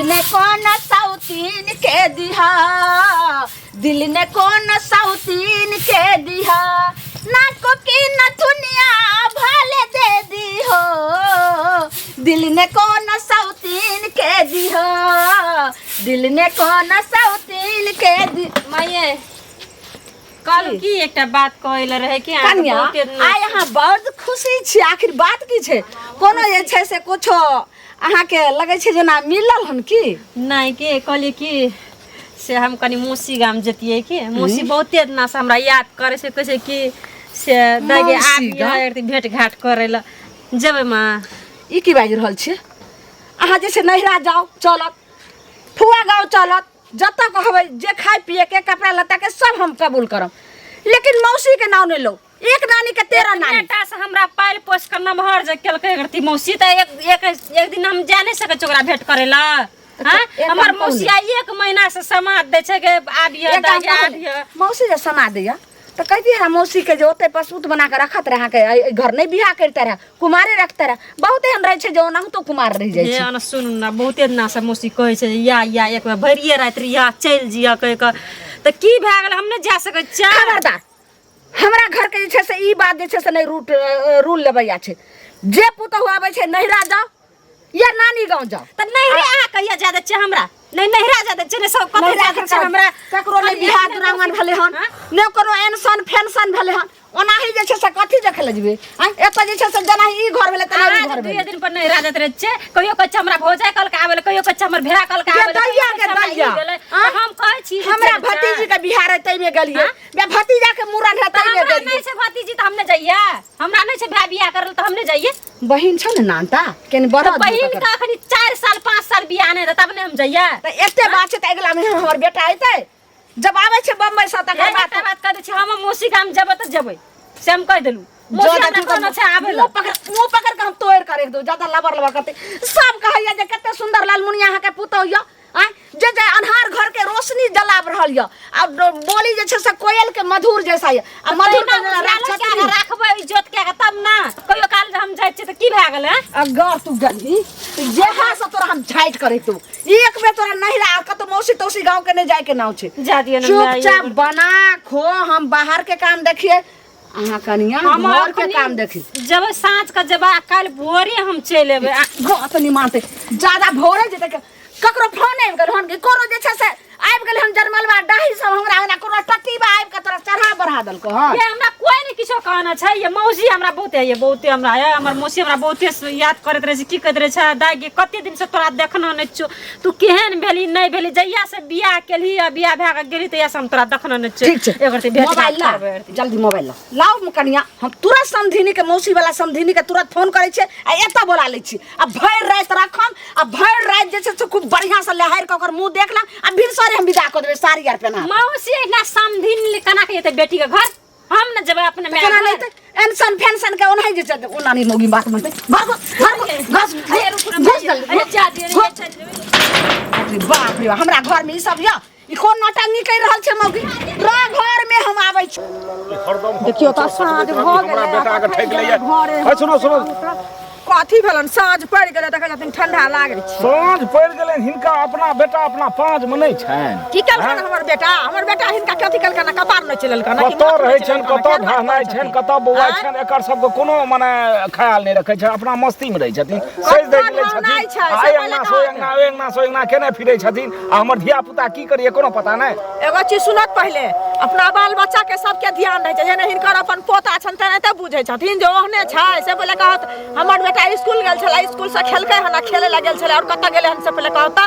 ने कौन सौतीन के दिहा, दिल ने कौन सौतीन के दिहा, नाको की नथुनिया भाले दे दी हो, दिल ने कौन सौतीन के दिहा, दिल ने कौन सौतीन के दी। माये कल की एक बात कहल रहे कि कन्या आइ यहाँ बहुत खुशी छी। आखिर बात की छै? कोनो जे छै से कुछो अहाँ के लगे छै जेना मिलल हन की? नहीं के कहलिए कि से हम कनी मौसी गाम जतिए कि मौसी बहुते दिना से हमरा याद करे से कैसे कि से दागे आबी भेंट घाट करे ला जेबे मां। ई की बाजि रहल छी? अहाँ जे छै नहिरा जाओ चलत, फुआ गाँव चलत, जतऽ कहबै जे खाए पिए के कपड़ा लत्ता के सब हम कबूल करब, लेकिन मौसी के नाम नहीं लो। एक नानी के 13 नानी बेटा से हमरा पाल पोस कर नमहर जे केलकै करती मौसी त एक दिन हम जा नहीं सके ओकरा भेंट करे ला। हां हमर मौसी एक महीना से समाद दे छै के आबिए दागे आबिए। मौसी जे समाद दिया तो कहती है मौसी के जो ओते पसूत बना के रखत रहा के घर नहीं बियाह करते रहा, कुमारे रखते रहा। बहुते हम रहे छै जो ना तो कुमार रह जाय छै। हे न सुन ना बहुते दिना से मौसी कहै छै या एक बार भरिए रात रिया चल जिया कह के त की भ गेल हम नहीं जा सके। खबरदार हमरा घर के जे छै से ई बात जे छै से नहीं रूल लेबैया छै। जे पुतहु आबै छै नहिरा जाओ या नानी गांव जाओ त नहिरे आ कहिया ज्यादा छै हमरा नहीं नहिरा ज्यादा छै सब कत ज्यादा छै हमरा। ककरो ने बियाह दुरांगन भेले हन ने कोनो एनसन फेंसन भेले हन, ओनाही जे छै से कथि देखे ले जेबे। एत जे छै से जना ई घर भेले तना ई घर भेले। 2 दिन पर नहिरा जात रहे छै कहियो कच्चा हमरा भौजाई कल के आवेले कहियो कच्चा हमर भेड़ा कल के आवेले दैया के दैया। हम कहै छी हमरा भतीजी के बिहार है तई में गेलिए, बे भतीजा के मूरन है तई में गेलिए। नहीं से भतीजी त हमने जाइए, हमरा नहीं से भाई बियाह करल त हमने जाइए। बहिन छ न नानता केन बड़ा बहिन का अखनी 4 साल 5 साल बियाह नहीं तब ने हम जाइए। त एते बात छै त अगला महीना हमर बेटा आइते जब आवे छै बम्बई से तकर बात कर छै हम मौसी गाम जेबै त जेबै से हम कह देलू। मौसी ना कोनो छै आबे मुंह पकड़ के हम तोड़ कर दो ज्यादा लबर लबर करते। सब कहैया जे कते सुंदर लालमुनिया अहाँ के पुतौ य जे जे अन्हार घर के रोशनी जलाब रहल य आ बोली जे छै से कोयल के मधुर जैसा य आ मधुर के राखबै इज्जत के तब ना कहियो काल हम जाय छै त की भ गेल है। अगर तू गली जेहा से तोरा हम झाइट करे तू एक बेर तोरा नहीं रहा कत मौसी तौसी गांव के नहीं जाय के नाव छै। जा दिए ना चुपचाप बना खो हम बाहर के काम देखिए अहाँ कनिया घर के काम देखी। जब साँझ का जब काल भोरे हम चल एबे अपनी मानते ज्यादा भोरे जे ककरो फोन आबि गेल हन कोनो जे छै से आबि गेल हम जरमलवा डाही सब हमरा आना कोनो टट्टीबा आबि के तोरा चढ़ा बढ़ा देलको हन। ये हमरा कोई नहीं किछो कहना छै। ये मौसी हमरा बहुते ये बहुते हमरा है हमर मौसी हमरा बहुते याद करत रहे छै की कहत रहे छै दागी कते दिन से तोरा देखना नहीं छो तू केहन भेली नहीं भेली जइया से बियाह केली आ बियाह भए के गेली तइया से हम तोरा देखना नहीं छो। ठीक छै एकर ते भेट मोबाइल ला जल्दी मोबाइल लाओ कनिया हम तुरंत समधिनी के मौसी वाला समधिनी के तुरंत फोन करे छै आ एता बोला ले छी आ भर रात रखम आ भर रात जे छै से खूब बढ़िया से लहर के ओकर मुंह देखला आ फिर सारे हम विदा क देबे साड़ी आर पहना। मौसी ना समधिनी कना के एते बेटी के घर हम न जब अपने में केना नहीं एनसन फेंसन के ओनाही जे छै ओना नहीं मोगी बात में घर घस अरे जा दिए अरे बाप रे हमरा घर में ई सब य ई कोन नौटंकी कर रहल छै मौगी रा घर में हम आबै छी। देखियो त साँझ भ गेलै हमरा बेटा के ठेक लइए। सुनो सुनो कथी भेलन साँझ पड़ गेलै देखै छथिन ठंडा लागै छै। साँझ पड़ गेलै हिनका अपना बेटा अपना पाँच में नहीं छन की कलकन हमर बेटा हिनका कथी कलकन कपार न चललकन कत रहै छन कत ढहनाइ छन कत बौआइ छन एकर सब के कोनो माने ख्याल नहीं रखै छै अपना मस्ती में रहै छथिन सज देख लै छथिन आइ अंगना सोय अंगना ओइ अंगना सोय अंगना केने फिरै छथिन आ हमर धिया पुता की करिए कोनो पता नहीं। एगो चीज सुनत पहले अपना बाल बच्चा के सबके ध्यान रहै छै जेना हिनकर अपन पोता छन तेना त बुझै छथिन जे ओहने छै से पहिले कहत हमर बेटा स्कूल गेल छला स्कूल से खेलकै हना खेले ला गेल छला और कत गेले हन से पहिले कहत।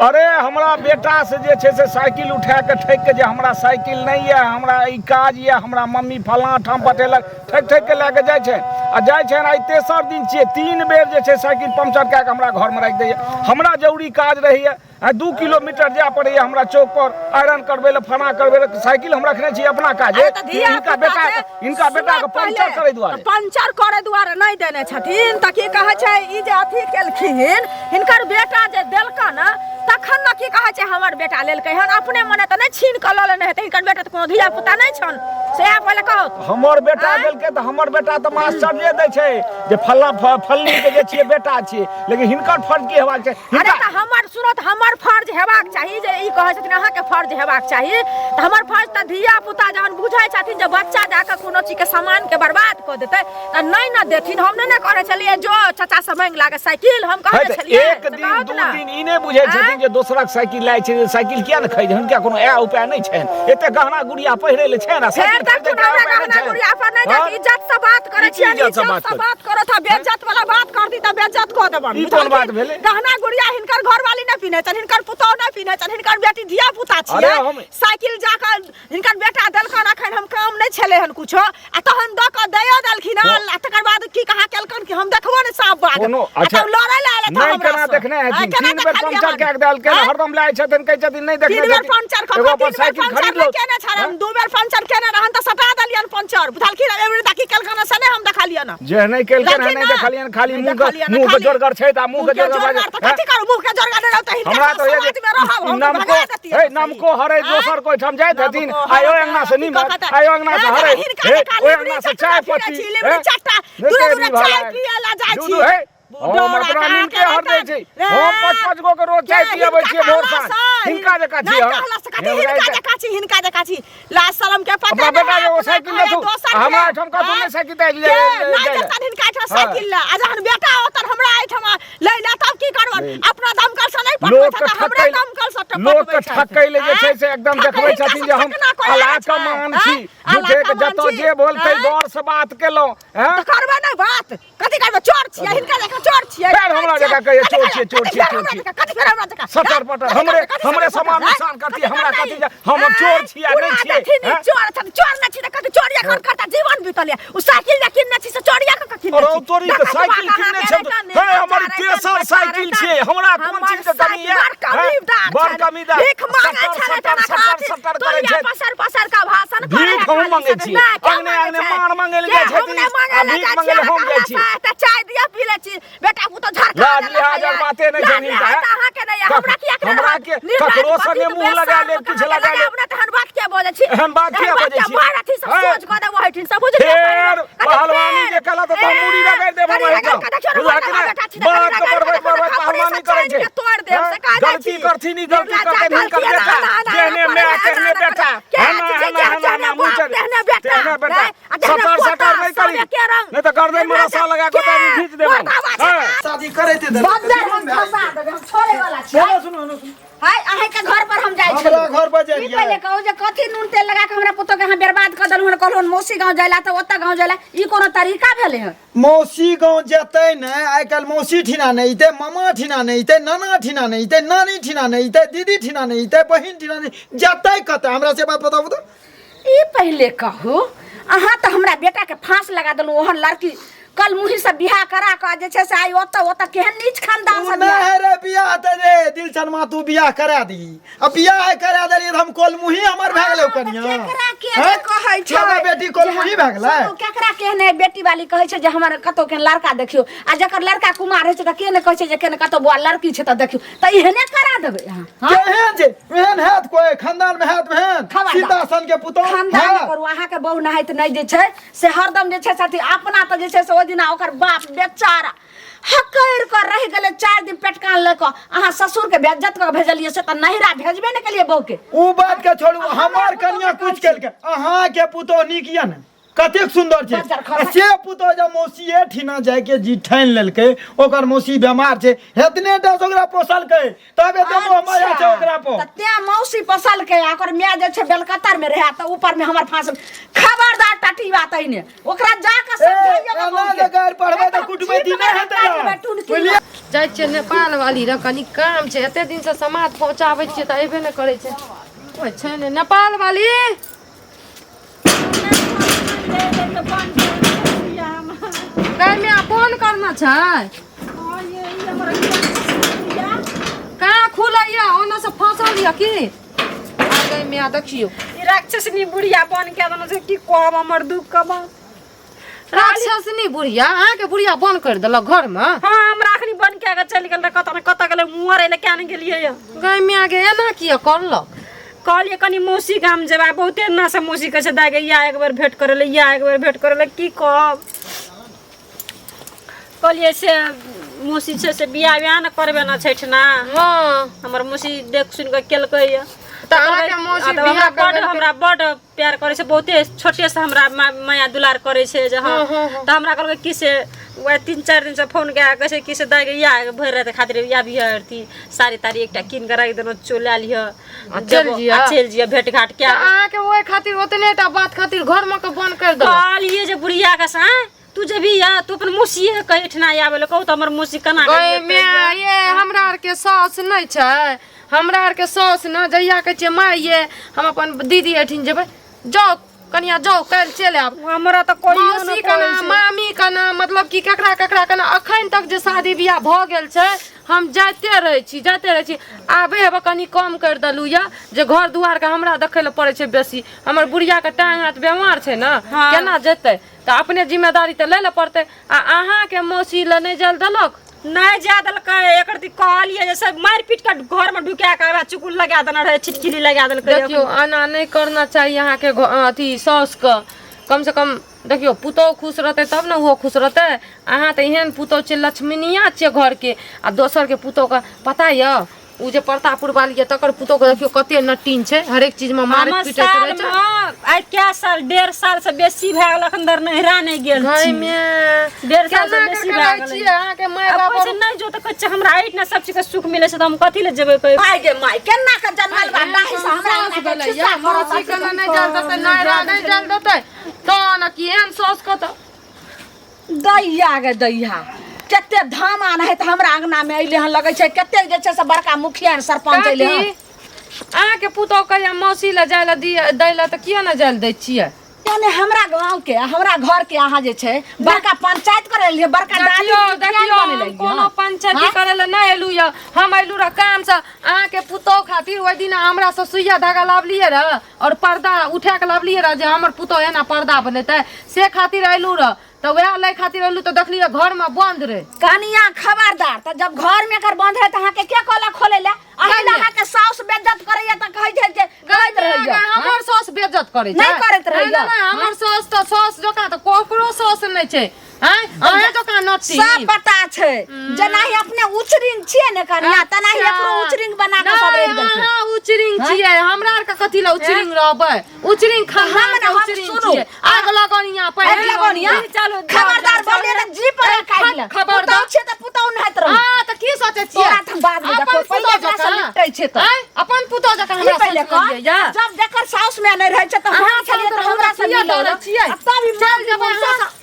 अरे हमरा बेटा से जे छै से साइकिल उठा के ठेक के जे हमरा साइकिल नहीं है हमरा ई काज ये हमरा मम्मी फलाना ठाम पटेलक ठेक ठेक के लेके जाय छै आ जाय छै आई तेसर दिन छियै 3 बेर जे छै साइकिल पंक्चर कए के हमरा घर में राख दैया। हमरा जरूरी काज रहैया 2 किलोमीटर जाय पड़ैया हमरा चौक पर आयरन करबै ले फना करबै ले साइकिल हम रखने छी अपना काज इनका बेटा के पंक्चर करे दुआरे नहीं देने छथिन त की कहै छै ई जे अथी केलखिन हिनकर बेटा जे देलकन तखन न की कहै छै हमर बेटा लेलकै हन अपने मने त नहीं छीन क ल लेने हेतै हिनकर बेटा त कोनो धिया पुता नहीं छन से पहले कहो हमर बेटा गेल के त हमर बेटा त मास्टर जे दै छै जे फल्ली के जे छियै बेटा छियै लेकिन हिनकर फर्ज की हेबाक छै अरे त हमर सुनो त हमर फर्ज हेबाक चाही जे ई कहै छथिन अहाँ के फर्ज हेबाक चाही त हमर फर्ज त धिया पुता जहन बुझै छथिन जे बच्चा जाके कोनो चीज के सामान के बर्बाद क देतै त नहीं न देथिन हम नहीं कहै छलिए जो चाचा से मांग लागे साइकिल हम कहै छलिए एक दिन दू दिन ई नै बुझै छथिन जे दोसरक साइकिल लै छै साइकिल किया न खरीद हुनका कोनो ए उपाय नै छैन एते गहना गुड़िया पहिरे ले छै ना साइकिल खरीदे के उपाय नै छै गुड़िया पर नै जा इज्जत से बात करे छी इज्जत से बात करो था बेइज्जत वाला बात कर दी त बेइज्जत क देबन ई कोन बात भेलै गहना गुड़िया हिनकर घरवाली नै पिनै छन हिनकर पुतौ नै पिनै छन हिनकर बेटी धिया पुता छियै साइकिल जाकर हिनकर बेटा देलकन अखन हम काम नै छले हन कुछो आ तहन द क दयो देलखिन आ तकर बाद की कहा केलकन कि हम देखबो नै साफ बात अच्छा लड़ै ले आले त नहीं केना देखने है तीन बेर पंचर के देल के हरदम लाय छथिन कहै छथिन नहीं देखने तीन बेर पंचर एगो अपन साइकिल खरीद लो केना छन हम दू बेर पंचर केना रहन त सटा देलियन पंचर बुझलखिन एबरी ताकि केलकन से नै हम देखलियन जे नहीं केलकन है नहीं देखलियन खाली मुंह के जोरगर छै त मुंह के जोरगर कथि करू मुंह के जोरगर नै रहत हमरा तो ये नमको हरे दोसर कोई ठम जाय छथिन आयो अंगना से नीमत आयो अंगना से हरे ओय अंगना से चाय पत्ती चाटा दूर चाय पियला जाय छी हम अपना नीम के हर दे छी हम 5-5 गो के रोज चाय पियबै छी भोर साँझ हिनका जे काची हिनका जे काची ला शरम के पता हमरा बेटा जे साइकिल ले हमरा ठम का तुमने साइकिल दे ले हिनका ठम साइकिल ला आ जहन बेटा ओतन हमरा आइठमा ले ला तब की करबन अपना दमकल से नहीं पटबै त हमरे दमकल से टपकै लोग के ठक्कै ले जे छै से एकदम देखबै छथिन जे हम अलाका मान छी झूठे के जतो जे बोलतै गौर से बात केलो हैं त करबे नै बात कथि करबे चोर छियै हिनका देख चोर छियै फेर हमरा जगह कहे चोर छियै कथि फेर हमरा जगह सटर पटर हमरे समान नुकसान करती हमरा कथि हम चोर छियै नहीं छियै चोर न छी त कथि चोरिया कर करता जीवन बीतलिया उ साइकिल न किनने छी से चोरिया के कथि अरे तोरी के साइकिल किनने छै हे हमर तेसर साइकिल छियै हमरा कोन चीज के कमी है बड़ कमीदार भीख मांगे छै सटर करे छै पसर का भाषण करे भीख हम मांगे छी अंगने मार मांगे ले जाइ छथिन आ भीख मांगे ले हम जाइ छी त चाय दिया पी ले छी बेटा को तो झरका लाज लिहाज बातें नहीं जमीन का अहाँ के नहीं हमरा के ककरो संगे मुंह लगा ले किछ लगा ले हमरा तहन बात के बोले छी हम बात के बोले छी मार अथी सब सोच क देबो हटिन सब बुझ फेर पहलवानी जे कला तो मुड़ी लगा देबो भाई बात बड़बड़ पहलवानी करे छै तोड़ देब से का गलती करथि नहीं गलती करते नहीं कर बेटा जेने मैं कहने बेटा ना मुचर कहने बेटा सटर नहीं करी नहीं तो कर दे मेरा सा लगा के तो खींच देबो शादी करे थे बदर हम फंसा देब हम छोड़े वाला छी सुनो हाय अहे के घर पर हम जाय छी हमरा घर पर जाय ई पहले कहू जे कथि नून तेल लगा के हमरा पुतो के हम बर्बाद कर देलु हन कहलु मौसी गांव जायला त ओता गांव जायला ई कोनो तरीका भेले है मौसी गांव जतै न आइ काल मौसी ठिना नहीं ते मामा ठिना नहीं ते नाना ठिना नहीं ते नानी ठिना नहीं ते दीदी ठिना नहीं ते बहिन ठिना नहीं जतै कत हमरा से बात बताबू त ई पहले कहू अहाँ त हमरा बेटा के फांस लगा देलु ओहन लड़की कल मुही से बियाह करा के जे छै से आई ओता केहन नीच खानदान से नहीं रे बियाह त रे दिल शर्मा तू बियाह करा दी अब बियाह करा देली हम कल मुही हमर भ गेलै कनिया केकरा के कहै छै छोरा बेटी कल मुही भ गेलै केकरा केहने बेटी वाली कहै छै जे हमर कतो के लड़का देखियो आ जकर लड़का कुमार है छै त केने कहै छै जे केने कतो बुआ लड़की छै त देखियो त इहने करा देबै अहाँ केहन जे एहन हैत कोई खानदान में हैत बहन सीता सन के पुतो खानदान करू अहाँ के बहु नहाइत नहीं जे छै से हरदम जे छै साथी अपना त जे छै से दिना ओकर बाप बेचारा हकर कर रह गेले 4 दिन पेटकान ल क अहाँ ससुर के बेइज्जत क भेजलिए से त नहिरा भेजबे न केलिए बहू के उ बात के छोड़ू हमर कन्या कुछ केल के अहाँ के पुतो नीक या न कतेक सुंदर छै से पुतो जब मौसीए ठिना जाय के जी ठान लेलकै ओकर मौसी बीमार छै हेतने दस ओकरा पोसलकै तबे तो माया छै ओकरा पर त ते मौसी पोसलकै ओकर माय जे छै बेलकतर में रहै त ऊपर में हमर फांस खबरदार टाटी बात आइने ओकरा जा के समझाइए एना लगार पढ़बे त कुटबे दिन हेतै बोलिए जाइ छियै नेपाल वाली र कनी काम छै एते दिन से समाज पहुंचाबै छियै त एबे न करै छै ओइ छै ने नेपाल वाली गायमे फोन करना छै कहाँ खुलैया ओना से फंसल या की गायमे आ देखियो ई राक्षसनी बुढ़िया बन के देना से की कहब हमर दुख कब राक्षसनी बुढ़िया अहाँ के बुढ़िया बंद कर देलक घर में हां हमरा अखनी बन के आगे चल गेल कत न कत गेल मुहर ले क्या न गेलिए गायमे आगे एना किया करलक कहलिए कनी मौसी गाम जेबा बहुते ना से मौसी कहे दाय गे या एक बार भेंट करे ले या एक बार भेंट करे ले की कहब कहलिए से मौसी से बियाह ब्याह न करबे ना छैठ ना हां हमर मौसी देख सुन के केलकै या त आके मौसी बियाह हमरा बड़ प्यार करे से बहुते छोटे से हमरा माया दुलार करे से जे हां त हमरा कहलकै कि से वह 3-4 दिन से फोन के कहे कि से दाय गे या भर रात खातिर या बियाह थी सारी तारी एकटा किन के रख देनो चोला लिह चल जिया भेंट घाट के आके ओए खातिर ओतनेटा बात खातिर घर में के बंद कर दो कहलिए जे बुढ़िया का सा तू जे भी या तू अपन मौसी है कहिठना आवे ले कहू त हमर मौसी कना गए मैं ये हमरा आर के सास नहीं छै हमरा आर के सास न जइया के छै माय ये हम अपन दीदी एठिन जेबै जाओ कनिया जाओ कल चले आब हमरा त कोई मौसी का ना मामी का ना मतलब कि ककरा का ना अखन तक जे शादी बियाह भ गेल छै हम जाते रहे छी आबे हेबे कनी कम कर दलु या जे घर दुआर के हमरा देखे ले पड़े छै बेसी हमर बुढ़िया के टांग हाथ बीमार छै ना केना जेतै त अपने जिम्मेदारी त ले ले पड़तै आ अहाँ के मौसी ल नहीं जल दलक नहीं जा दलकै एकर ती कहलिए जे सब मार पीट के घर में ढुका के चुकुल लगा देना रहे छिटकिली लगा दलकै देखियो आना नहीं करना चाहिए अहाँ के अथी सास का कम से कम देखियो पुतौ खुश रहते तब ना वो खुश रहते अहाँ त एहन पुतौ छै लक्ष्मीनिया छै घर के आ दोसर के पुतौ का पता य उ जे प्रतापुर वाली है तकर पुतौ के देखियो कते नटीन छै हर एक चीज में मारत पीटत रहे छै आई क्या साल 1.5 साल से बेसी भ गेल अंदर नहरा नहीं गेल भाई में 1.5 साल से बेसी भ गेल अहाँ के माय बाप पैसे नहीं जो त कछ हमरा आइट ना सब चीज के सुख मिले से त हम कथि ले जेबै कहि माय गे माय केना के जन्मल बा नाही से हमरा सास गले या मौसी के नहीं जल दते नहरा नहीं जल दते तो न कि एहन सास के त दैया गे दैया कते धामान है त हमरा अंगना में अइले हन लगे छै कते जे छै से बड़का मुखिया सरपंच अइले हन अहाँ के पुतौ कहिया मौसी ल जाय ल दै ल त किया न जाय दै छियै यानी हमरा गांव के हमरा घर के अहाँ जे छै बड़का पंचायत करे लिए बड़का डाली देखियो कोनो पंचायत करे ल नहीं एलु य हम एलु र काम से अहाँ के पुतौ खातिर ओइ दिन हमरा से सुइया धागा लावलिए र और पर्दा उठा के लावलिए र जे हमर पुतौ एना पर्दा बनेतै से खातिर एलु र तो वह लै खातिर एलु तो देखलिए घर में बंद रे कनिया खबरदार त जब घर में कर बंद है त अहाँ के के कोला खोले ले अहाँ लहा के साउस बेइज्जत करैया त कहै छै जे कहैत रहैया हमर सास बेइज्जत करै छै नहीं करैत रहैया हमर सास त सास जका त कोकरो सास नहीं छै हैं अहाँ जका नती सब पता छै जनाही अपने उचरिंग छिए ने कनिया तनाही एकरो उचरिंग बना के सब रेख देलकै हां उचरिंग छिए हमरा आर के कथि ल उचरिंग रहबै उचरिंग खाना के उचरिंग छिए आग लगनिया पहिले लगनिया चलो खबरदार बोले त जी पर काट ले खबरदार छै त पुतौ नहत रह हां त की सोचे छिए तोरा त बाद में देखो पहिले जका निपटै छै त अपन पुतौ जका हमरा पहिले सोच या जब जकर साउस में नहीं रहै छै त हमरा छलिए त हमरा से मिलल छिए तब चल जेबै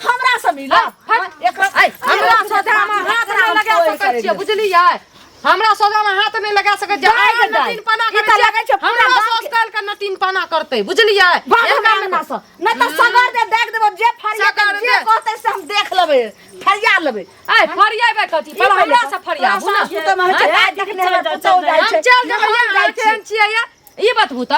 हमरा से मिल हमरा सोचा में हाथ नहीं लगा सकै छिए बुझलियै हमरा सोचा में हाथ नहीं लगा सकै छिए आइ नटीन पना करे लगे छै हमरा सास काल के नटीन पना करतै बुझलियै ना त सगर दे देख देबो जे फरिया जे कहतै से हम देख लेबै फरिया लेबै आइ फरियाबे कथि पहले हमरा से फरियाबू ना तू त महचे आज देखने पुतौ जाइ छै चल जेबै यहाँ केहन छियै या ई बतबू त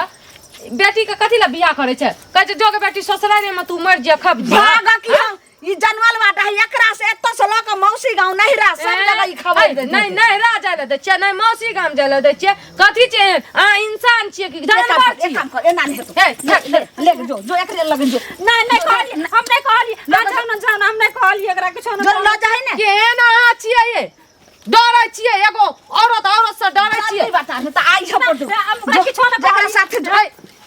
बेटी के कथि ला बियाह करे छै कहै छै जोगे बेटी ससुराल में तू मर जे खब जा भागा की ई जनवल बाटा है एकरा से एत से ल के मौसी गांव नहिरा सब जगह ई खबर दे नहीं नहीं रा जाय ले दे छै नहीं मौसी गांव जाय ले दे छै कथि छै आ इंसान छियै कि जानवर छियै काम कर एना नहीं हेतौ ले जो एकरे लगन जो नहीं नहीं कहली हम नहीं कहली ना जान हम नहीं कहली एकरा किछो जो ल जाय ने केहन अहाँ छियै ये डरै छियै एगो औरत से डरै छियै बता त आई छपड़ जो किछो ना जकरा साथे जो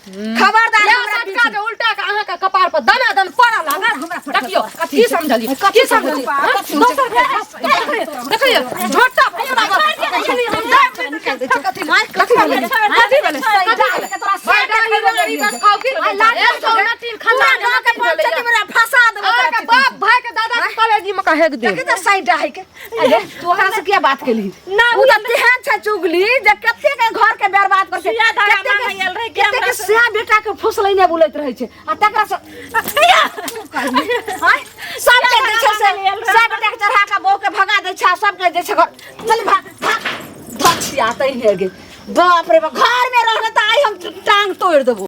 खबरदार हमरा सटका जे उल्टा के अहाँ के कपार पर दना दन पड़ा लागा देखियो की समझलिए दोसर देखियो झोटा फेरा देखिए हम कथि भेलै खाओ की एक सौ नटीन खाना के पंचायत में फंसा देबो के बाप भाई के दादा के कॉलेज में कहे दे देखि त साइड है के अरे तोहरा से क्या बात केली ना उ त तेहन छ चुगली जे कते के घर के बर्बाद कर सुइया धागा मांगल रे कते के सिया बेटा के फुसलैने बुलैत रहै छै आ तकरा से हाय सब के जे छै से सब बेटा के चढ़ा के बहू के भगा दै छै सब के जे छै चल भाग भाग भछिया तै हे गे बाप रे बाप घर में रहने त आई हम टांग तोड़ देबो